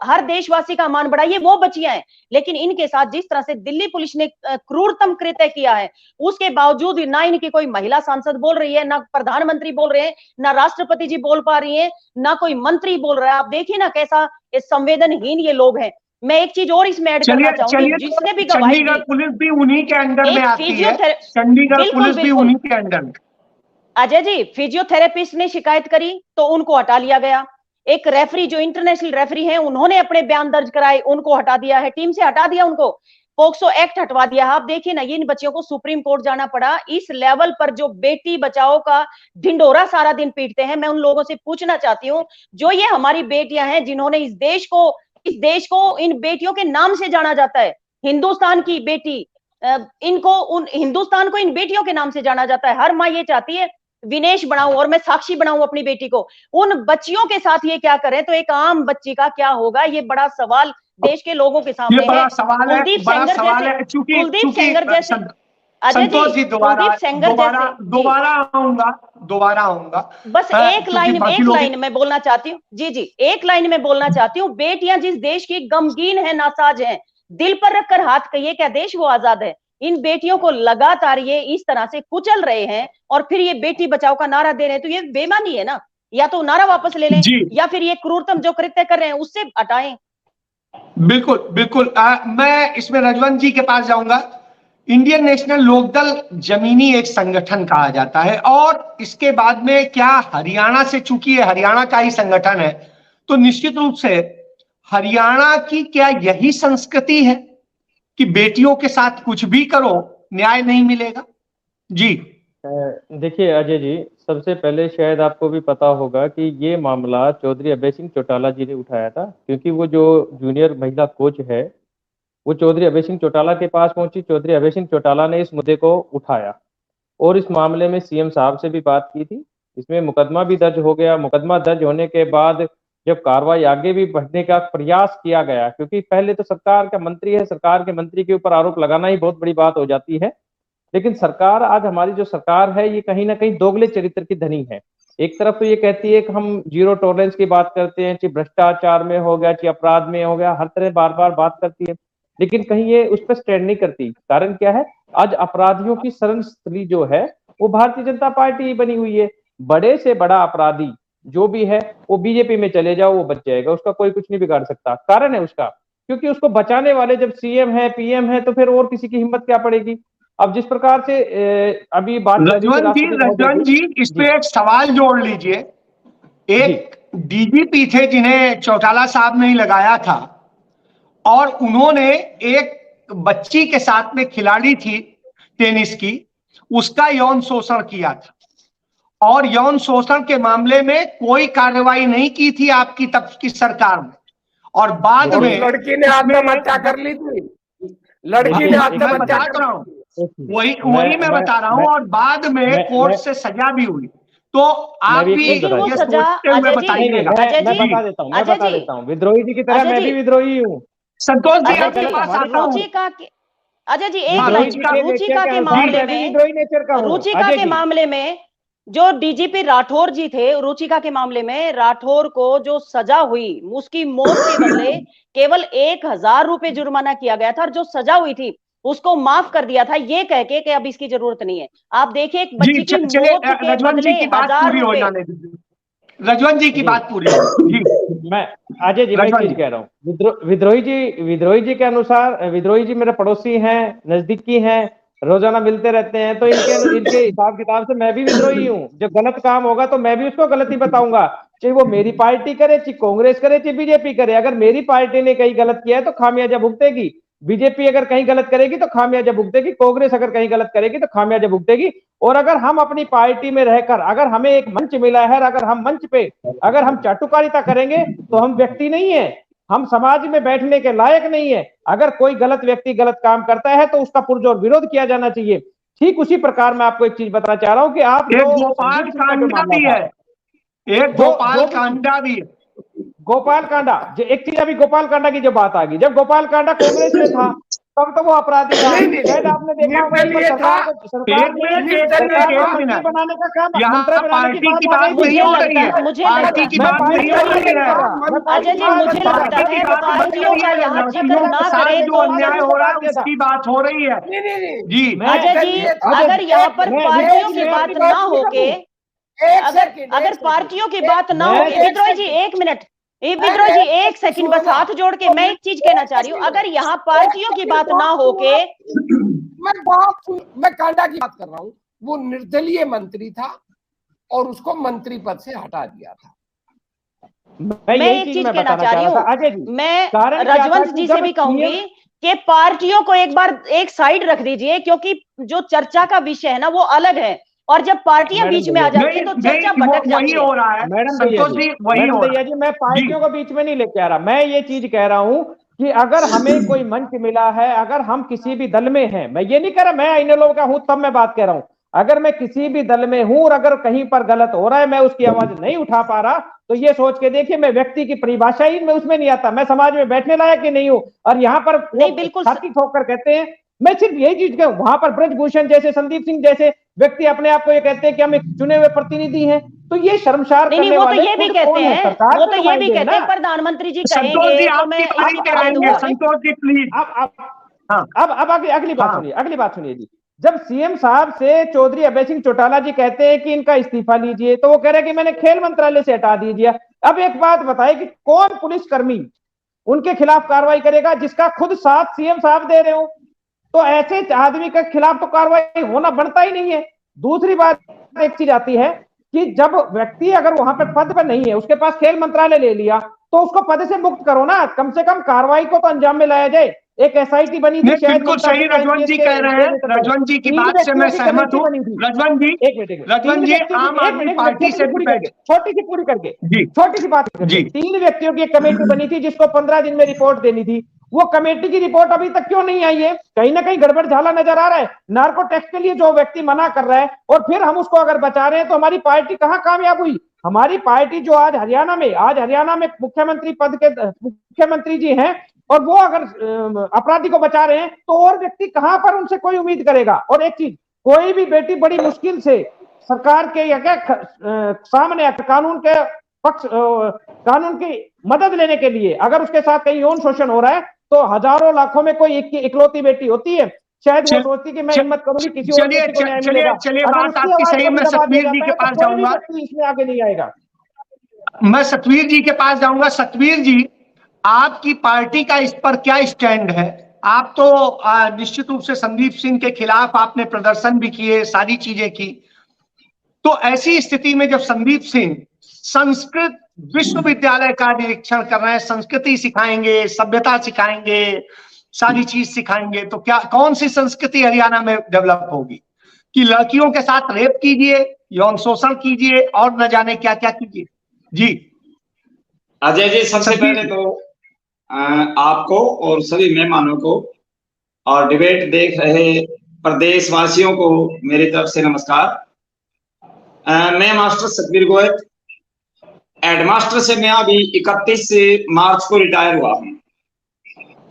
हर देशवासी का मान बढ़ा, ये वो बच्चियां हैं। लेकिन इनके साथ जिस तरह से दिल्ली पुलिस ने क्रूरतम कृत्य किया है, उसके बावजूद ना इनकी कोई महिला सांसद बोल रही है, ना प्रधानमंत्री बोल रहे हैं, ना राष्ट्रपति जी बोल पा रही है, ना कोई मंत्री बोल रहा है। आप देखिए ना कैसा संवेदनहीन ये लोग हैं। मैं एक चीज और इसमें ऐड करना चाहूंगी, जिसने भी गवाही चंडीगढ़ पुलिस भी उन्हीं के अंडर में आती है, चंडीगढ़ पुलिस भी उन्हीं के अंडर में। अजय जी, फिजियोथेरेपिस्ट ने शिकायत करी तो उनको हटा लिया गया। एक रेफरी जो इंटरनेशनल रेफरी हैं, उन्होंने अपने बयान दर्ज कराए, उनको हटा दिया है, टीम से हटा दिया उनको, पोक्सो एक्ट हटवा दिया। आप देखिए ना, ये इन बच्चियों को सुप्रीम कोर्ट जाना पड़ा। इस लेवल पर जो बेटी बचाओ का ढिंडोरा सारा दिन पीटते हैं, मैं उन लोगों से पूछना चाहती हूँ, जो ये हमारी बेटियां हैं जिन्होंने इस देश को इन बेटियों के नाम से जाना जाता है, हिंदुस्तान की बेटी, हिंदुस्तान को इन बेटियों के नाम से जाना जाता है। हर माँ ये चाहती है विनेश बनाऊं और मैं साक्षी बनाऊं अपनी बेटी को। उन बच्चियों के साथ ये क्या करें तो एक आम बच्ची का क्या होगा, ये बड़ा सवाल देश के लोगों के सामने है। कुलदीप सेंगर जैसे संतोष जी दोबारा आऊंगा। बस एक लाइन में बोलना चाहती हूँ जी, एक लाइन में बोलना चाहती हूँ। बेटियां जिस देश की गमगीन है, नासाज है, दिल पर रखकर हाथ कहिए क्या देश वो आजाद है। इन बेटियों को लगातार ये इस तरह से कुचल रहे हैं और फिर ये बेटी बचाओ का नारा दे रहे हैं, तो ये बेईमानी है ना। या तो नारा वापस ले लें या फिर ये क्रूरतम जो कृत्य कर रहे हैं उससे हटाएं। बिल्कुल मैं इसमें रजवंत जी के पास जाऊंगा। इंडियन नेशनल लोकदल जमीनी एक संगठन कहा जाता है, और इसके बाद में क्या हरियाणा से, चूंकि ये हरियाणा का ही संगठन है, तो निश्चित रूप से हरियाणा की क्या यही संस्कृति है कि बेटियों के साथ कुछ भी करो न्याय नहीं मिलेगा? जी देखिए अजय जी, सबसे पहले शायद आपको भी पता होगा कि ये मामला चौधरी अभय सिंह चौटाला जी ने उठाया था, क्योंकि वो जो जूनियर महिला कोच है वो चौधरी अभय सिंह चौटाला के पास पहुंची। चौधरी अभय सिंह चौटाला ने इस मुद्दे को उठाया और इस मामले में सीएम साहब से भी बात की थी। इसमें मुकदमा भी दर्ज हो गया। मुकदमा दर्ज होने के बाद जब कार्रवाई आगे भी बढ़ने का प्रयास किया गया, क्योंकि पहले तो सरकार का मंत्री है, सरकार के मंत्री के ऊपर आरोप लगाना ही बहुत बड़ी बात हो जाती है, लेकिन सरकार, आज हमारी जो सरकार है, ये कहीं ना कहीं दोगले चरित्र की धनी है। एक तरफ तो ये कहती है कि हम जीरो टॉलरेंस की बात करते हैं, चाहे भ्रष्टाचार में हो गया, चाहे अपराध में हो गया, हर तरह बार बार बात करती है, लेकिन कहीं ये उस पर स्टैंड नहीं करती। कारण क्या है, आज अपराधियों की शरण स्थली जो है वो भारतीय जनता पार्टी ही बनी हुई है। बड़े से बड़ा अपराधी जो भी है वो बीजेपी में चले जाओ, वो बच जाएगा, उसका कोई कुछ नहीं बिगाड़ सकता। कारण है उसका, क्योंकि उसको बचाने वाले जब सीएम है, पीएम है, तो फिर और किसी की हिम्मत क्या पड़ेगी। अब जिस प्रकार से अभी बात रजवन जी इस पे एक सवाल जोड़ लीजिए। एक डीजीपी थे जिन्हें चौटाला साहब ने ही लगाया था, और उन्होंने एक बच्ची के साथ में, खिलाड़ी थी टेनिस की, उसका यौन शोषण किया था, और यौन शोषण के मामले में कोई कार्रवाई नहीं की थी आपकी तब की सरकार ने। और बाद में लड़की ने आत्महत्या कर ली थी, लड़की ने आत्महत्या कर रहा हूँ, वही मैं बता रहा हूँ, और बाद में कोर्ट से सजा भी हुई। तो आप भी ये सोचते हुए बताइएगा। मैं बता देता हूँ, विद्रोही जी की तरह मैं भी विद्रोही हूँ। संतोष जी आपके पास आता हूँ। अजय जी एक रुचिका के मामले में जो डीजीपी राठौर जी थे रुचिका के मामले में, राठौर को जो सजा हुई उसकी मौत के बदले केवल 1,000 रुपए जुर्माना किया गया था, और जो सजा हुई थी उसको माफ कर दिया था ये कह के कि अब इसकी जरूरत नहीं है। आप देखिए एक बच्ची की मौत के बदले 1,000 रुपए। रजवन जी की बात पूरी जी। मैं अजय जी मैं एक चीज कह रहा हूँ, विद्रोही जी के अनुसार, विद्रोही जी मेरे पड़ोसी हैं, नजदीकी हैं, रोजाना मिलते रहते हैं, तो इनके हिसाब किताब से मैं भी विद्रोही हूँ। जब गलत काम होगा तो मैं भी उसको गलती बताऊंगा, चाहे वो मेरी पार्टी करे, चाहे कांग्रेस करे, चाहे बीजेपी करे। अगर मेरी पार्टी ने कहीं गलत किया है तो खामियाजा भुगतेगी, बीजेपी अगर कहीं गलत करेगी तो खामियाजा भुगतेगी, कांग्रेस अगर कहीं गलत करेगी तो खामियाजा भुगतेगी। और अगर हम अपनी पार्टी में रहकर, अगर हमें एक मंच मिला है, अगर हम मंच पे अगर हम चाटुकारिता करेंगे तो हम व्यक्ति नहीं है, हम समाज में बैठने के लायक नहीं है। अगर कोई गलत व्यक्ति गलत काम करता है तो उसका पुरजोर विरोध किया जाना चाहिए। ठीक उसी प्रकार मैं आपको एक चीज बताना चाह रहा हूं कि आप गोपाल कांडा भी है, एक गोपाल कांडा भी है, गोपाल कांडा, एक चीज अभी गोपाल कांडा की जो बात आ गई, जब गोपाल कांडा कांग्रेस में था तब तो वो अपराधी था। शायद आपने देखा होगा सरकार बनाने का काम, मंत्री बनाने की बात नहीं हो रही है, मुझे पार्टी की बात नहीं हो रही है। अजय जी मुझे लगता है पार्टियों का यहाँ जिक्र ना करें जो अन्याय हो रहा है उसकी बात हो रही है जी। अजय जी अगर यहाँ पर पार्टियों की बात ना होके, अगर पार्टियों की बात ना हो, विद्रोही जी एक मिनट, विद्रोही जी एक सेकंड बस हाथ जोड़ के मैं एक चीज कहना चाह रही हूँ, अगर यहाँ पार्टियों की बात ना हो के, मैं कांडा की बात कर रहा हूँ, वो निर्दलीय मंत्री था और उसको मंत्री पद से हटा दिया था। मैं एक चीज कहना चाह रही हूँ, मैं रजवंत जी से भी कहूंगी कि पार्टियों को एक बार एक साइड रख दीजिए, क्योंकि जो चर्चा का विषय है ना वो अलग है, और जब पार्टियां बीच में आ जाती है तो चर्चा भटक जाती है। हो रहा है मैडम भैया जी मैं पार्टियों को बीच में नहीं लेके आ रहा, मैं ये चीज कह रहा हूँ कि अगर हमें कोई मंच मिला है, अगर हम किसी भी दल में हैं, मैं ये नहीं कह रहा मैं इनेलो का हूं तब मैं बात कह रहा हूं, अगर मैं किसी भी दल में हूं और अगर कहीं पर गलत हो रहा है मैं उसकी आवाज नहीं उठा पा रहा, तो ये सोच के देखिए मैं व्यक्ति की परिभाषा ही मैं उसमें नहीं आता, मैं समाज में बैठने लायक ही नहीं हूं। और यहाँ पर नहीं बिल्कुल छाती ठोकर कहते हैं, मैं सिर्फ यही चीज कहूं, वहां पर ब्रजभूषण जैसे, संदीप सिंह जैसे व्यक्ति अपने आप को ये कहते हैं कि हम एक चुने हुए प्रतिनिधि हैं, तो ये शर्मसार नहीं, वो तो ये भी कहते हैं, वो तो ये भी कहते हैं प्रधानमंत्री जी कहेंगे तो मैं संतोष जी प्लीज। अब अगली बात सुनिए जी। जब सीएम साहब से चौधरी अभय सिंह चौटाला जी कहते हैं कि इनका इस्तीफा लीजिए, तो वो कह रहे हैं कि मैंने खेल मंत्रालय से हटा दीजिए। अब एक बात बताइए कि कौन पुलिसकर्मी उनके खिलाफ कार्रवाई करेगा जिसका खुद साथ सीएम साहब दे रहे हो? तो ऐसे आदमी के खिलाफ तो कार्रवाई होना बनता ही नहीं है। दूसरी बात एक चीज आती है कि जब व्यक्ति अगर वहां पर पद पर नहीं है, उसके पास खेल मंत्रालय ले लिया, तो उसको पद से मुक्त करो ना, कम से कम कार्रवाई को तो अंजाम में लाया जाए। एक एसआईटी बनी थी, बिल्कुल सही रजवन जी कह रहे हैं, रजवन जी की बात से मैं सहमत हूँ। रजवन जी आम आदमी पार्टी से छोटी सी पूरी करके छोटी सी बात, 3 व्यक्तियों की एक कमेटी बनी थी जिसको 15 दिन में रिपोर्ट देनी थी, वो कमेटी की रिपोर्ट अभी तक क्यों नहीं आई है? कहीं ना कहीं गड़बड़ झाला नजर आ रहा है। नार्को टैक्स के लिए जो व्यक्ति मना कर रहा है और फिर हम उसको अगर बचा रहे हैं, तो हमारी पार्टी कहाँ कामयाब हुई? हमारी पार्टी जो आज हरियाणा में मुख्यमंत्री पद के मुख्यमंत्री जी हैं, और वो अगर अपराधी को बचा रहे हैं, तो और व्यक्ति कहां पर उनसे कोई उम्मीद करेगा? और एक चीज, कोई भी बेटी बड़ी मुश्किल से सरकार के या सामने कानून के पक्ष, कानून की मदद लेने के लिए अगर उसके साथ कहीं यौन शोषण हो रहा है, तो हजारों लाखों में कोई इकलौती बेटी होती है, शायद वो सोचती कि मैं हिम्मत करूंगी किसी और बेटी को न्याय मिलेगा। चलिए बात आपकी सही है, मैं सतवीर जी के पास जाऊंगा, इसमें आगे नहीं आएगा। मैं सतवीर जी के पास जाऊंगा। सतवीर जी, आपकी पार्टी का इस पर क्या स्टैंड है? आप तो निश्चित रूप से संदीप सिंह के खिलाफ आपने प्रदर्शन भी किए, सारी चीजें की, तो ऐसी स्थिति में जब संदीप सिंह संस्कृत विश्वविद्यालय का निरीक्षण कर रहे हैं, संस्कृति सिखाएंगे, सभ्यता सिखाएंगे, सारी चीज सिखाएंगे, तो क्या कौन सी संस्कृति हरियाणा में डेवलप होगी कि लड़कियों के साथ रेप कीजिए, यौन शोषण कीजिए और न जाने क्या क्या कीजिए? जी अजय जी, सबसे पहले तो आपको और सभी मेहमानों को और डिबेट देख रहे प्रदेशवासियों को मेरी तरफ से नमस्कार। मैं मास्टर सतवीर गोयल, हेडमास्टर से मैं अभी 31 मार्च को रिटायर हुआ हूं,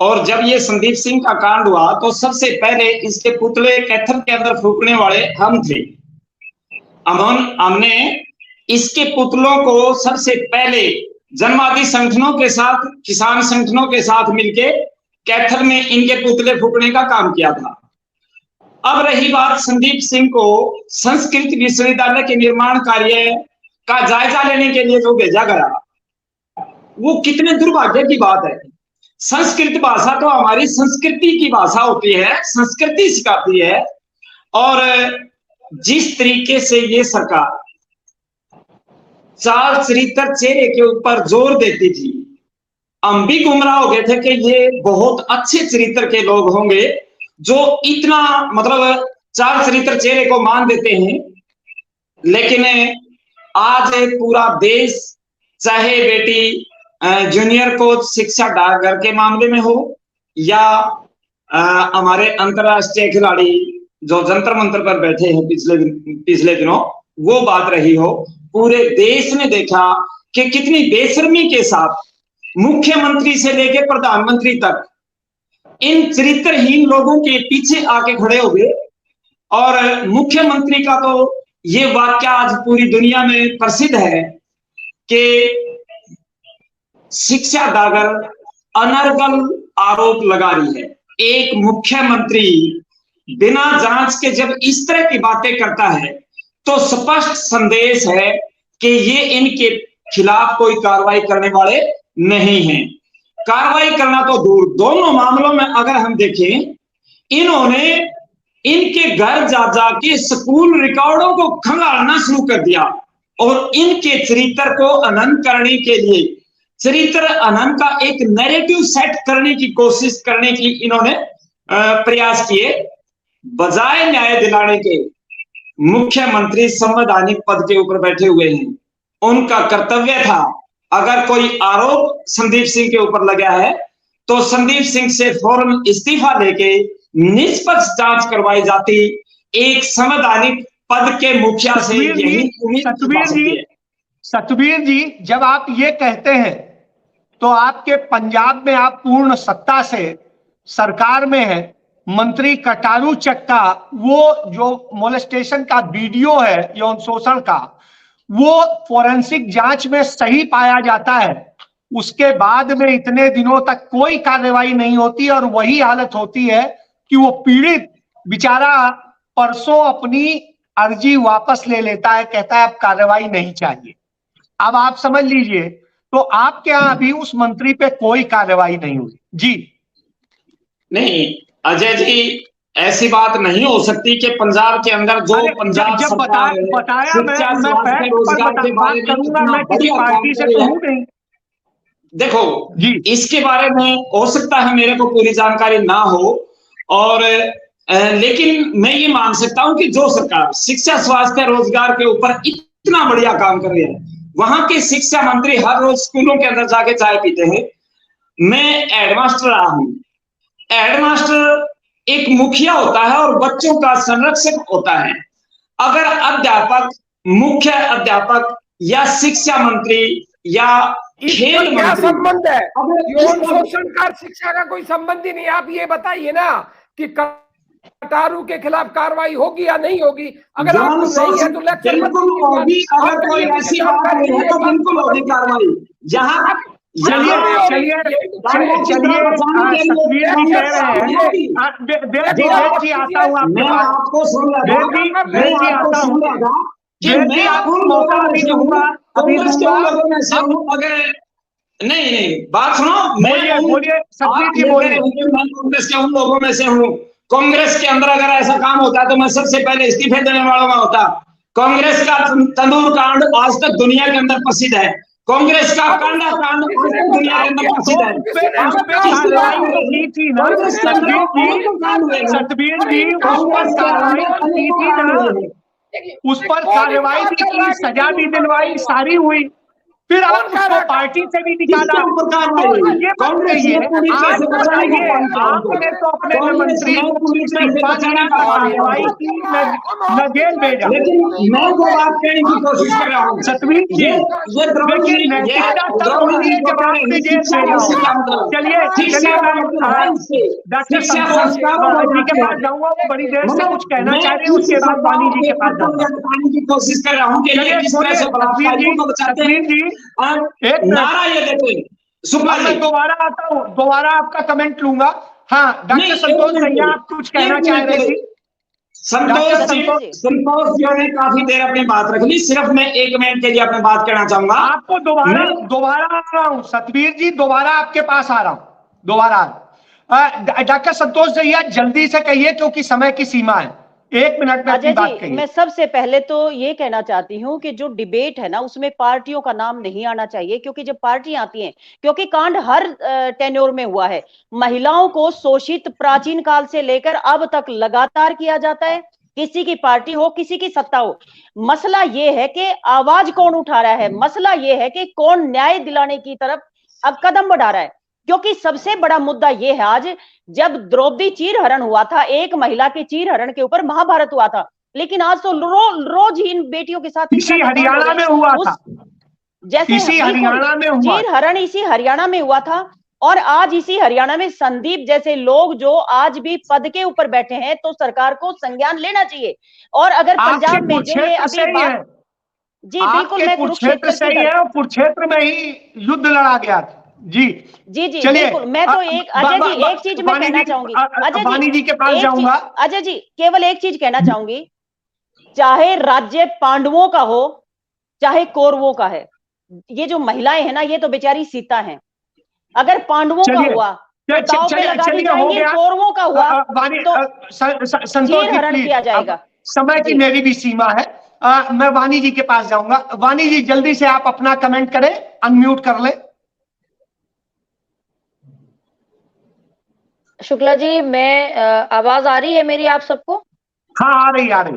और जब ये संदीप सिंह का कांड हुआ तो सबसे पहले इसके पुतले कैथल के अंदर फूकने वाले हम थे। हमने इसके पुतलों को सबसे पहले जनवादी संगठनों के साथ, किसान संगठनों के साथ मिलके कैथल में इनके पुतले फूकने का काम किया था। अब रही बात संदीप सिंह को संस्कृत विश्वविद्यालय के निर्माण कार्य का जायजा लेने के लिए जो भेजा गया, वो कितने दुर्भाग्य की बात है। संस्कृत भाषा तो हमारी संस्कृति की भाषा होती है, संस्कृति सिखाती है। और जिस तरीके से ये सरकार चार चरित्र चेहरे के ऊपर जोर देती थी, हम भी गुमराह हो गए थे कि ये बहुत अच्छे चरित्र के लोग होंगे जो इतना मतलब चार चरित्र चेहरे को मान देते हैं। लेकिन आज पूरा देश, चाहे बेटी जूनियर कोच शिक्षा डाकघर के मामले में हो या हमारे अंतरराष्ट्रीय खिलाड़ी जो जंतर मंतर पर बैठे हैं पिछले दिनों, वो बात रही हो, पूरे देश ने देखा कि कितनी बेशर्मी के साथ मुख्यमंत्री से लेकर प्रधानमंत्री तक इन चरित्रहीन लोगों के पीछे आके खड़े हो गए। और मुख्यमंत्री का तो ये वाक्य आज पूरी दुनिया में प्रसिद्ध है कि शिक्षा डागर अनर्गल आरोप लगा रही है। एक मुख्यमंत्री बिना जांच के जब इस तरह की बातें करता है तो स्पष्ट संदेश है कि ये इनके खिलाफ कोई कार्रवाई करने वाले नहीं हैं। कार्रवाई करना तो दूर, दोनों मामलों में अगर हम देखें, इन्होंने इनके घर जा जाके स्कूल रिकॉर्डों को खंगालना शुरू कर दिया और इनके चरित्र को अनंत करने के लिए, चरित्र अनंत का एक नैरेटिव सेट करने की कोशिश करने की इन्होंने प्रयास किए। बजाय न्याय दिलाने के, मुख्यमंत्री संवैधानिक पद के ऊपर बैठे हुए हैं, उनका कर्तव्य था अगर कोई आरोप संदीप सिंह के ऊपर लगा है तो संदीप सिंह से फौरन इस्तीफा लेके निष्पक्ष जांच करवाई जाती। एक संवैधानिक पद के मुखिया से यही उम्मीद। सतबीर जी, जब आप ये कहते हैं तो आपके पंजाब में आप पूर्ण सत्ता से सरकार में है, मंत्री कटारू चक्का, वो जो मोलेस्टेशन का वीडियो है यौन शोषण का, वो फोरेंसिक जांच में सही पाया जाता है, उसके बाद में इतने दिनों तक कोई कार्रवाई नहीं होती और वही हालत होती है कि वो पीड़ित बेचारा परसों अपनी अर्जी वापस ले लेता है, कहता है अब कार्रवाई नहीं चाहिए। अब आप समझ लीजिए, तो आपके यहाँ अभी उस मंत्री पे कोई कार्रवाई नहीं हुई जी? नहीं अजय जी, ऐसी बात नहीं हो सकती कि पंजाब के अंदर जो पंजाब जब बताया मैं करूंगा, मैं किसी पार्टी से तो हूं नहीं। देखो जी, इसके बारे में हो सकता है मेरे को पूरी जानकारी ना हो, और लेकिन मैं ये मान सकता हूं कि जो सरकार शिक्षा, स्वास्थ्य, रोजगार के ऊपर इतना बढ़िया काम कर रही है, वहां के शिक्षा मंत्री हर रोज स्कूलों के अंदर जाके चाय पीते हैं। मैं हेडमास्टर रहा हूं। हेडमास्टर एक मुखिया होता है और बच्चों का संरक्षक होता है। अगर अध्यापक, मुख्य अध्यापक या शिक्षा मंत्री या खेल मंत्री, क्या संबंध है? यौन शोषण का शिक्षा का कोई संबंध ही नहीं। आप ये बताइए ना कि कटारू के खिलाफ कार्रवाई होगी या नहीं होगी। अगर आपको नहीं है तो बिल्कुल होगी। अगर कोई ऐसी बात नहीं है तो बिल्कुल होगी कार्रवाई। जहां चलिए आता हूँ आपको नहीं बात सुनो, बोलिए सतबीर जी, बोलिए। मैं कांग्रेस के उन लोगों में से हूँ। कांग्रेस के अंदर अगर ऐसा काम होता तो मैं सबसे पहले इस्तीफे देने वालों में होता। कांग्रेस का तंदूर कांड आज तक दुनिया के अंदर प्रसिद्ध है। कांग्रेस का कांडा कांड दुनिया के अंदर प्रसिद्ध है। सतबीर जी, उस पर कार्रवाई भी की, सजा भी दिलवाई, सारी हुई। फिर आप कौन कह उसको रहा है? पार्टी से भी निकाला। किसके ऊपर तो कार्रवाई? ये कांग्रेस बताइए, ने पूरी आप पैसे बचाने को बताइए, कौन था उनको? आपने तो अपने में कांग्रेस मंत्री ने पूरी पैसे बचाने शिवपाल को कौन था कार्रवाई उनको? की, न जेल भेजा। लेकिन मैं जो बात कहने की कोशिश कर रहा हूँ, सतवीर जी, ये द्रौपदी, देखिए ये नैतिकता तब द्रौपदी होती है को जब कह आपने रहे जेल शिक्षा भेजा इससे हो। क्या मतलब? चलिए शिक्षा चलिए, का मैं मतलब है इससे डॉक्टर शिक्षा संतोष संस्कारों को जी के जाती पास है। जाऊंगा, वो बड़ी देर से मतलब कुछ कहना मैं चाह रहे हैं, इस उसके बाद वानी जी के पास पेपर जाऊंगा। बताने की कोशिश कर रहा हूँ कि ये चलिए किस तरह सुनिए से बलात्कारियों को बचाते सतवीर हैं। जी, और एक मिनट, नारा ये देते हैं शुक्ला अब जी। मैं दोबारा आता हूँ, दोबारा आपका कमेंट लूंगा। हाँ नहीं, डॉक्टर एक संतोष मिनट भैया, के आप कुछ लिए, कहना एक चाह मिनट रहे के थे। लिए। संतोष जी, सतवीर जी। संतोष जी ने काफी देर अपनी बात रख ली, सिर्फ मैं 1 मिनट के लिए अपनी बात कहना चाहूंगा। आपको दोबारा मैं दोबारा आ रहा हूँ सतवीर जी, दोबारा आपके पास आ रहा हूँ, दोबारा। डॉक्टर संतोष भैया जल्दी से कहिए क्योंकि समय की सीमा है, 1 मिनट में अपनी अजय बात जी, कहिए। मैं सबसे पहले तो ये कहना चाहती हूँ कि जो डिबेट है ना, उसमें पार्टियों का नाम नहीं आना चाहिए, क्योंकि जब पार्टियां आती हैं, क्योंकि कांड हर टेन्योर में हुआ है, महिलाओं को शोषित प्राचीन काल से लेकर अब तक लगातार किया जाता है, किसी की पार्टी हो, किसी की सत्ता हो। मसला ये है कि आवाज कौन उठा रहा है, मसला ये है कि कौन न्याय दिलाने की तरफ अब कदम बढ़ा रहा है। क्योंकि सबसे बड़ा मुद्दा ये है, आज जब द्रौपदी चीरहरण हुआ था, एक महिला के चीरहरण के ऊपर महाभारत हुआ था, लेकिन आज तो रोज ही इन बेटियों के साथ इसी हरियाणा में हुआ था, जैसे इसी हरियाणा में हुआ, चीरहरण इसी हरियाणा में हुआ था। और आज इसी हरियाणा में संदीप जैसे लोग जो आज भी पद के ऊपर बैठे हैं, तो सरकार को संज्ञान लेना चाहिए। और अगर पंजाब में जो ये अभी बात, जी बिल्कुल, मैं कुरुक्षेत्र से ही है, और कुरुक्षेत्र में ही युद्ध लड़ा गया था। जी जी जी चलिए, बिल्कुल। मैं तो एक अजय जी एक चीज मैं कहना चाहूंगी, वानी जी के पास जाऊंगा। अजय जी केवल एक चीज कहना चाहूंगी, चाहे राज्य पांडवों का हो चाहे कौरवों का है, ये जो महिलाएं हैं ना, ये तो बेचारी सीता हैं। अगर पांडवों का हुआ तो दांव पे लगा दी जाएंगी, कौरवों का हुआ तो चीरहरण किया जाएगा। समय की मेरी भी सीमा है, मैं वानी जी के पास जाऊंगा। वानी जी जल्दी से आप अपना कमेंट करें, अनम्यूट कर ले। शुक्ला जी, मैं आवाज आ रही है मेरी आप सबको? हाँ आ रही आ रही।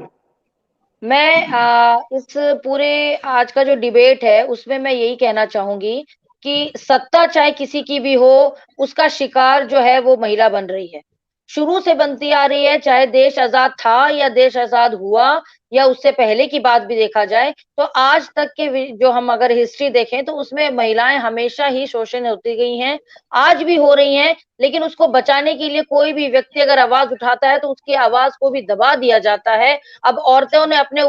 मैं इस पूरे आज का जो डिबेट है उसमें मैं यही कहना चाहूंगी कि सत्ता चाहे किसी की भी हो, उसका शिकार जो है वो महिला बन रही है, शुरू से बनती आ रही है। चाहे देश आजाद था या देश आजाद हुआ या उससे पहले की बात भी देखा जाए, तो आज तक के जो हम अगर हिस्ट्री देखें तो उसमें महिलाएं हमेशा ही शोषण होती गई हैं, आज भी हो रही हैं। लेकिन उसको बचाने के लिए कोई भी व्यक्ति अगर आवाज उठाता है तो उसकी आवाज को भी दबा दिया जाता है। अब औरतों ने अपने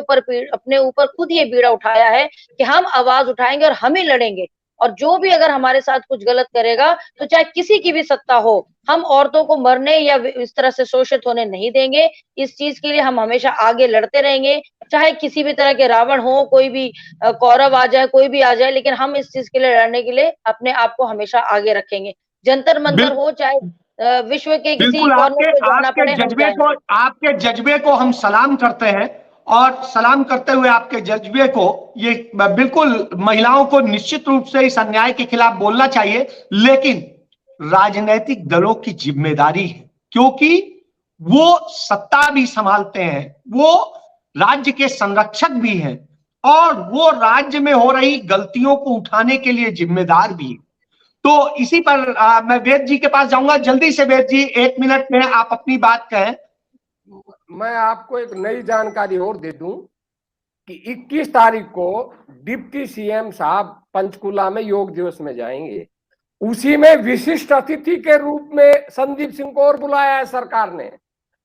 ऊपर खुद ये बीड़ा उठाया है कि हम आवाज उठाएंगे और हम ही लड़ेंगे, और जो भी अगर हमारे साथ कुछ गलत करेगा तो चाहे किसी की भी सत्ता हो, हम औरतों को मरने या इस तरह से शोषित होने नहीं देंगे। इस चीज के लिए हम हमेशा आगे लड़ते रहेंगे, चाहे किसी भी तरह के रावण हो, कोई भी कौरव आ जाए, कोई भी आ जाए, लेकिन हम इस चीज के लिए लड़ने के लिए अपने आप को हमेशा आगे रखेंगे। जंतर मंतर हो, चाहे विश्व के किसी कॉर्नर पे जाना पड़े, हम जाएंगे। आपके जज्बे को हम सलाम करते हैं, और सलाम करते हुए आपके जज्बे को, ये बिल्कुल महिलाओं को निश्चित रूप से इस अन्याय के खिलाफ बोलना चाहिए, लेकिन राजनीतिक दलों की जिम्मेदारी है, क्योंकि वो सत्ता भी संभालते हैं, वो राज्य के संरक्षक भी हैं, और वो राज्य में हो रही गलतियों को उठाने के लिए जिम्मेदार भी है। तो इसी पर मैं वेद जी के पास जाऊंगा। जल्दी से वेद जी, 1 मिनट में आप अपनी बात कहें। मैं आपको एक नई जानकारी और दे दूं कि 21 तारीख को डिप्टी सीएम साहब पंचकुला में योग दिवस में जाएंगे। उसी में विशिष्ट अतिथि के रूप में संदीप सिंह को और बुलाया है सरकार ने,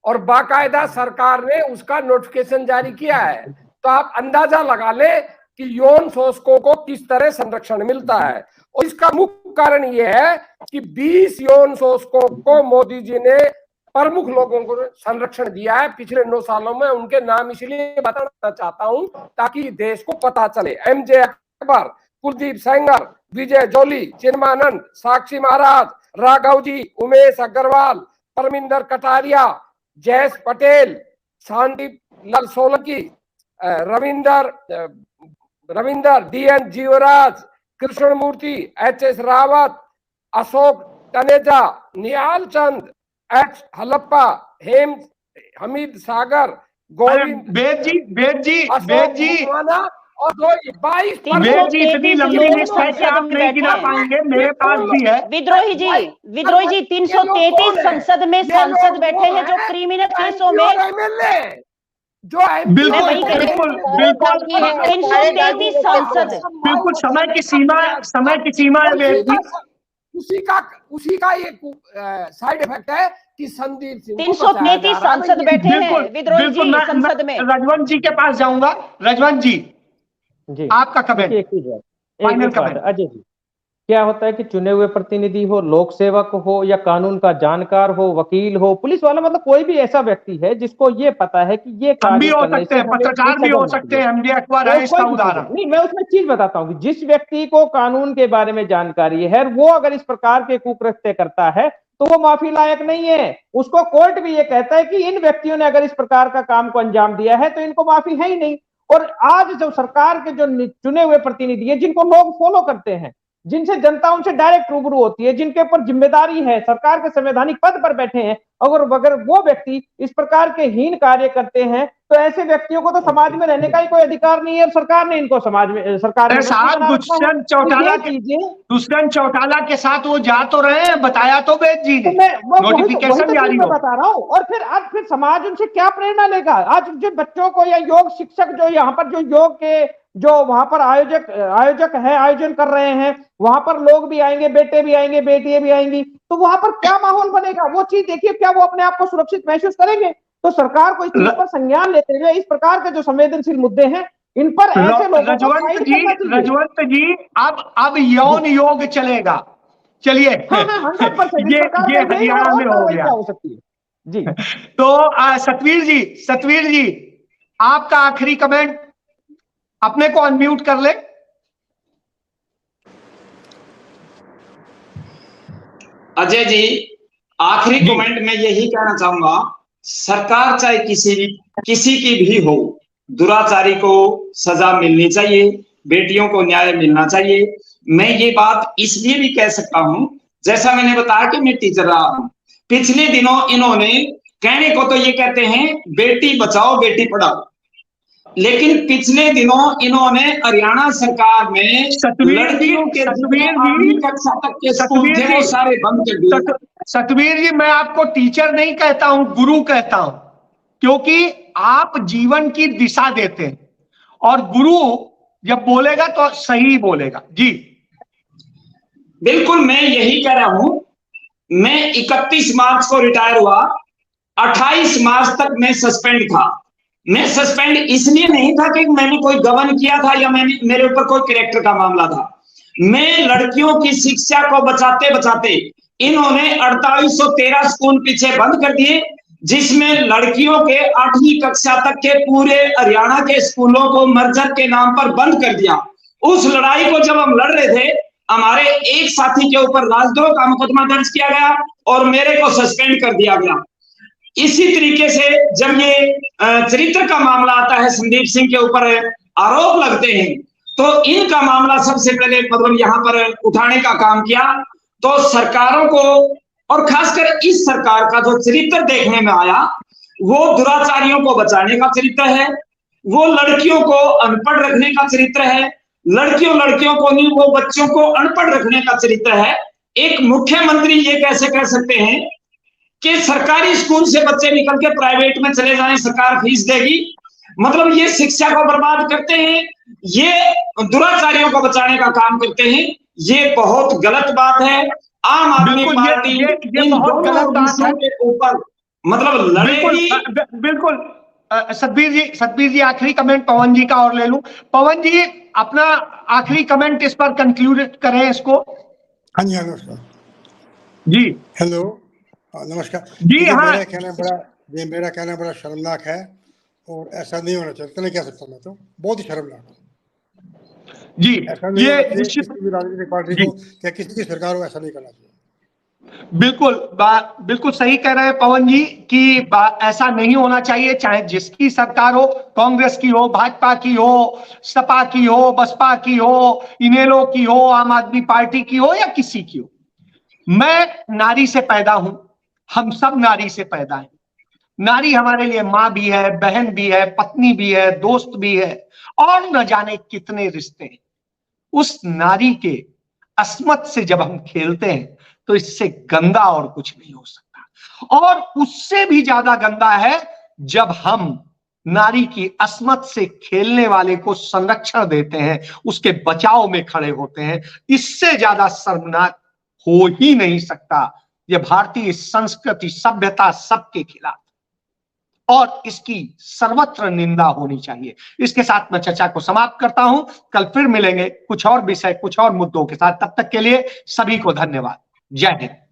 और बाकायदा सरकार ने उसका नोटिफिकेशन जारी किया है। तो आप अंदाजा लगा ले कि यौन शोषकों को किस तरह संरक्षण मिलता है। और इसका मुख्य कारण यह है कि 20 यौन शोषकों को मोदी जी ने, प्रमुख लोगों को संरक्षण दिया है पिछले 9 सालों में। उनके नाम इसलिए बताना चाहता हूं ताकि देश को पता चले। एमजे अकबर, कुलदीप सेंगर, विजय जोली, चिन्मानंद, साक्षी महाराज, राघव जी, उमेश अग्रवाल, परमिंदर कटारिया, जयेश पटेल, शांति लाल Solanki, Ravinder DN Jivraj, Krishnamurthy, HS Rawat, Ashok Taneja, Nihal Chand, H हलप्पा, Hamid सागर, गोविंद, वेद जी और 22 वेद जी इतनी लंबी लिस्ट है कि आप नहीं गिना पाएंगे, मेरे पास भी है। विद्रोही जी 333 संसद में सांसद बैठे हैं जो क्रिमिनल केसों में, जो बिल्कुल बिल्कुल बिल्कुल 333 सांसद, बिल्कुल समय की सीमा है वेद जी। उसी का ये साइड इफेक्ट है कि संदीप सिंह 333 सांसद बैठे हैं विद्रोही जी संसद में। रजवंत जी के पास जाऊंगा। रजवंत जी आपका comment, final comment. Ajay ji, क्या होता है कि चुने हुए प्रतिनिधि हो, लोक सेवक हो या कानून का जानकार हो, वकील हो, पुलिस वाला, मतलब कोई भी ऐसा व्यक्ति है जिसको ये पता है कि ये हम भी कार्य हो करने सकते से हैं, पत्रकार भी हो सकते हैं, एमडी अकबर है इसका उदाहरण। नहीं, मैं उसमें चीज बताता हूँ कि जिस व्यक्ति को कानून के बारे में जानकारी है, वो अगर इस प्रकार के कुकृत्य करता है तो वो माफी लायक नहीं है। उसको कोर्ट भी ये कहता है कि इन व्यक्तियों ने अगर इस प्रकार का काम को अंजाम दिया है तो इनको माफी है ही नहीं। और आज जो सरकार के जो चुने हुए प्रतिनिधि है, जिनको लोग फॉलो करते हैं, जिनसे जनता उनसे डायरेक्ट रूबरू होती है, जिनके ऊपर जिम्मेदारी है, सरकार के संवैधानिक पद पर बैठे हैं, अगर वो व्यक्ति इस प्रकार के हीन कार्य करते हैं तो ऐसे व्यक्तियों को तो समाज में रहने का ही कोई अधिकार नहीं है। और सरकार ने इनको समाज में, सरकार ने दुष्यंत चौटाला के साथ वो जा तो रहे हैं, बताया तो वेद जी ने, नोटिफिकेशन जारी हो। बता रहा हूँ। और फिर समाज उनसे क्या प्रेरणा लेगा? आज जो बच्चों को या योग शिक्षक जो यहाँ पर जो योग के जो वहां पर आयोजन कर रहे हैं, वहां पर लोग भी आएंगे, बेटे भी आएंगे, बेटियां भी आएंगी, तो वहां पर क्या माहौल बनेगा? वो चीज देखिए, क्या वो अपने आप को सुरक्षित महसूस करेंगे? तो सरकार को इस चीज पर संज्ञान लेते हुए इस प्रकार के जो संवेदनशील मुद्दे हैं इन पर ऐसे लोगों को रजवंत जी अब यौन योग चलेगा। चलिए, ये हरियाणा में हो गया। हो सकती है जी। तो सतवीर जी आपका आखिरी कमेंट, अपने को अनम्यूट कर ले। अजय जी, आखिरी कमेंट में यही कहना चाहूंगा, सरकार चाहे किसी की भी हो, दुराचारी को सजा मिलनी चाहिए, बेटियों को न्याय मिलना चाहिए। मैं ये बात इसलिए भी कह सकता हूं, जैसा मैंने बताया कि मैं टीचर रहा हूं, पिछले दिनों इन्होंने कहने को तो ये कहते हैं बेटी बचाओ बेटी पढ़ाओ, लेकिन पिछले दिनों इन्होंने हरियाणा सरकार में लड़कियों के 8वीं कक्षा तक के स्कूल थे वो सारे बंद कर दिए। सतवीर जी, मैं आपको टीचर नहीं कहता हूं, गुरु कहता हूं, क्योंकि आप जीवन की दिशा देते हैं और गुरु जब बोलेगा तो सही बोलेगा। जी बिल्कुल, मैं यही कह रहा हूं। मैं 31 मार्च को रिटायर हुआ, 28 मार्च तक मैं सस्पेंड था। मैं सस्पेंड इसलिए नहीं था कि मैंने कोई गबन किया था या मेरे ऊपर कोई कैरेक्टर का मामला था। मैं लड़कियों की शिक्षा को बचाते बचाते इन्होंने 4813 स्कूल पीछे बंद कर दिए, जिसमें लड़कियों के 8वीं कक्षा तक के पूरे हरियाणा के स्कूलों को मर्जर के नाम पर बंद कर दिया। उस लड़ाई को जब हम लड़ रहे थे, हमारे एक साथी के ऊपर राजद्रोह का मुकदमा दर्ज किया गया और मेरे को सस्पेंड कर दिया गया। इसी तरीके से जब ये चरित्र का मामला आता है, संदीप सिंह के ऊपर आरोप लगते हैं, तो इनका मामला सबसे पहले मतलब यहाँ पर उठाने का काम किया। तो सरकारों को और खासकर इस सरकार का जो चरित्र देखने में आया, वो दुराचारियों को बचाने का चरित्र है, वो लड़कियों को अनपढ़ रखने का चरित्र है, लड़कियों को नहीं, वो बच्चों को अनपढ़ रखने का चरित्र है। एक मुख्यमंत्री ये कैसे कह सकते हैं कि सरकारी स्कूल से बच्चे निकल के प्राइवेट में चले जाएं, सरकार फीस देगी, मतलब ये शिक्षा को बर्बाद करते हैं, ये दुराचारियों को बचाने का काम करते हैं। ये बहुत गलत बात है। आम आदमी पार्टी इन दोनों विषयों के ऊपर मतलब लड़ेगी। बिल्कुल सतबीर जी आखिरी कमेंट पवन जी का और ले लूं। पवन जी अपना आखिरी कमेंट इस पर कंक्लूड करें इसको। हाँ जी, नमस्कार जी। हेलो, नमस्कार जी। हाँ, मेरा कहना बड़ा शर्मनाक है और ऐसा नहीं होना चाहिए। नहीं कह सकता मैं, तो बहुत ही शर्मनाक हूँ जी। ये किसी भी राजनीतिक पार्टी को या किसी की सरकार को ऐसा नहीं करना चाहिए। बिल्कुल सही कह रहे हैं पवन जी कि ऐसा नहीं होना चाहिए, चाहे जिसकी सरकार हो, कांग्रेस की हो, भाजपा की हो, सपा की हो, बसपा की हो, इनेलो की हो, आम आदमी पार्टी की हो या किसी की हो। मैं नारी से पैदा हूं, हम सब नारी से पैदा हैं। नारी हमारे लिए माँ भी है, बहन भी है, पत्नी भी है, दोस्त भी है, और न जाने कितने रिश्ते हैं। उस नारी के अस्मत से जब हम खेलते हैं तो इससे गंदा और कुछ नहीं हो सकता। और उससे भी ज्यादा गंदा है जब हम नारी की अस्मत से खेलने वाले को संरक्षण देते हैं, उसके बचाव में खड़े होते हैं। इससे ज्यादा शर्मनाक हो ही नहीं सकता। यह भारतीय संस्कृति, सभ्यता सबके खिलाफ, और इसकी सर्वत्र निंदा होनी चाहिए। इसके साथ मैं चर्चा को समाप्त करता हूं। कल फिर मिलेंगे कुछ और विषय, कुछ और मुद्दों के साथ। तब तक के लिए सभी को धन्यवाद। जय हिंद।